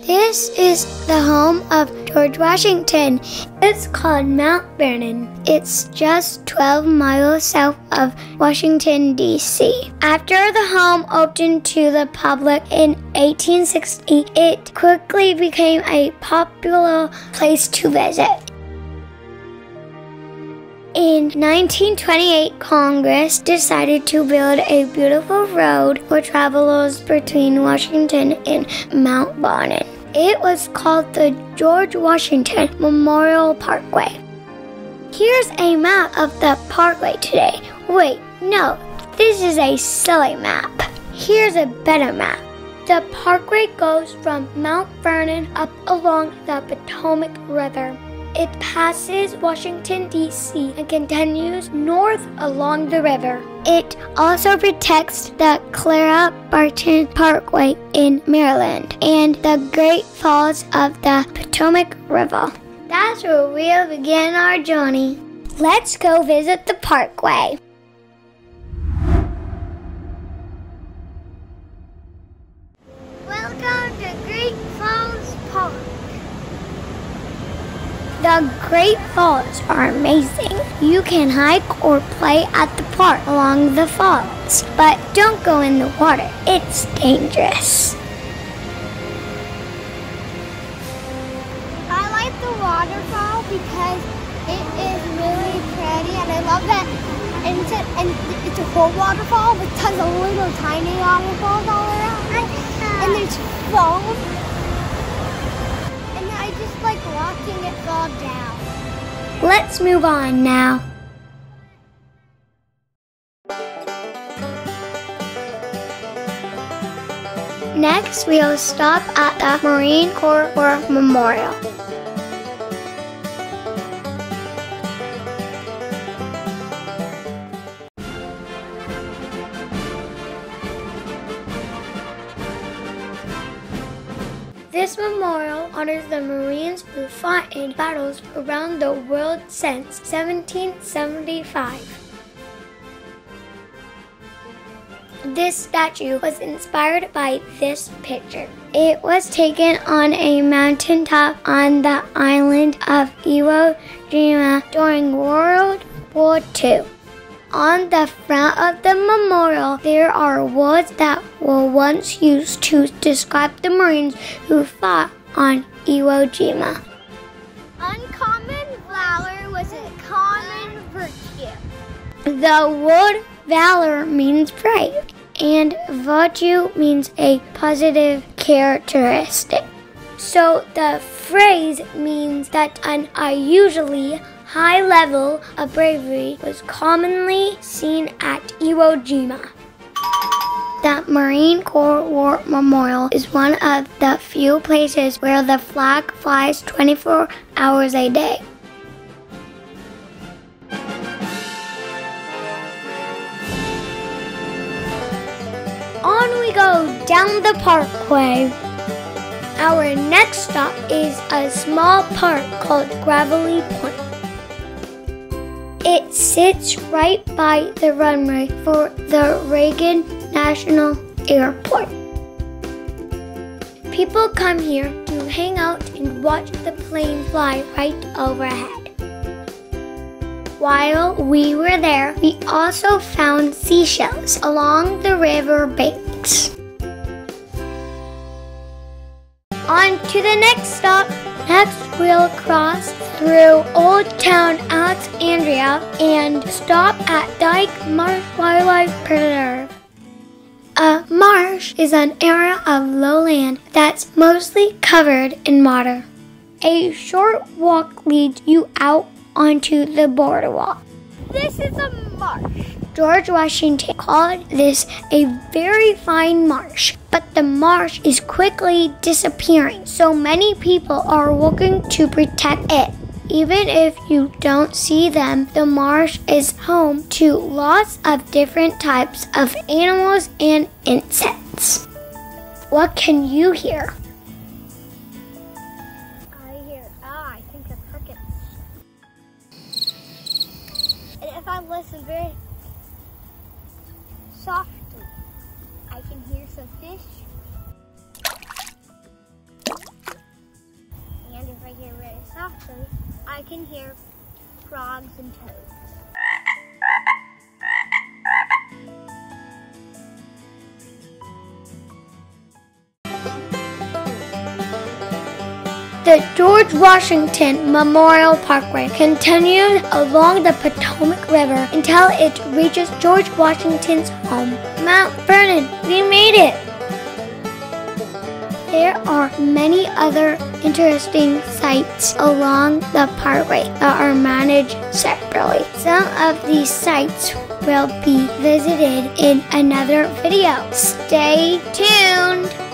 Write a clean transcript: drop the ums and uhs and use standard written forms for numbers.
This is the home of George Washington. It's called Mount Vernon. It's just 12 miles south of Washington, D.C. After the home opened to the public in 1860, it quickly became a popular place to visit. In 1928, Congress decided to build a beautiful road for travelers between Washington and Mount Vernon. It was called the George Washington Memorial Parkway. Here's a map of the parkway today. Wait, no, this is a silly map. Here's a better map. The parkway goes from Mount Vernon up along the Potomac River. It passes Washington, D.C. and continues north along the river. It also protects the Clara Barton Parkway in Maryland and the Great Falls of the Potomac River. That's where we'll begin our journey. Let's go visit the parkway. Welcome to Great Falls Park. The Great Falls are amazing. You can hike or play at the park along the falls, but don't go in the water. It's dangerous. I like the waterfall because it is really pretty, and I love that. And it's a whole waterfall, but tons of little tiny waterfalls all around. And there's foam. I just like watching it fall down. Let's move on now. Next, we'll stop at the Marine Corps War Memorial. This memorial honors the Marines who fought in battles around the world since 1775. This statue was inspired by this picture. It was taken on a mountaintop on the island of Iwo Jima during World War II. On the front of the memorial, there are words that were once used to describe the Marines who fought on Iwo Jima. Uncommon valor was a common virtue. The word valor means brave, and virtue means a positive characteristic. So the phrase means that an unusually high level of bravery was commonly seen at Iwo Jima. The Marine Corps War Memorial is one of the few places where the flag flies 24 hours a day. On we go down the parkway. Our next stop is a small park called Gravelly Point. It sits right by the runway for the Reagan National Airport. People come here to hang out and watch the plane fly right overhead. While we were there, we also found seashells along the river banks. On to the next stop. Next, we'll cross through Old Town Alexandria and stop at Dyke Marsh Wildlife Preserve. A marsh is an area of lowland that's mostly covered in water. A short walk leads you out onto the boardwalk. This is a marsh. George Washington called this a very fine marsh, but the marsh is quickly disappearing, so many people are working to protect it. Even if you don't see them, the marsh is home to lots of different types of animals and insects. What can you hear? I think they're crickets. And if I listen very softly, I can hear some fish. I hear very softly, I can hear frogs and toads. The George Washington Memorial Parkway continues along the Potomac River until it reaches George Washington's home, Mount Vernon. We made it! There are many other interesting sites along the parkway that are managed separately. Some of these sites will be visited in another video. Stay tuned!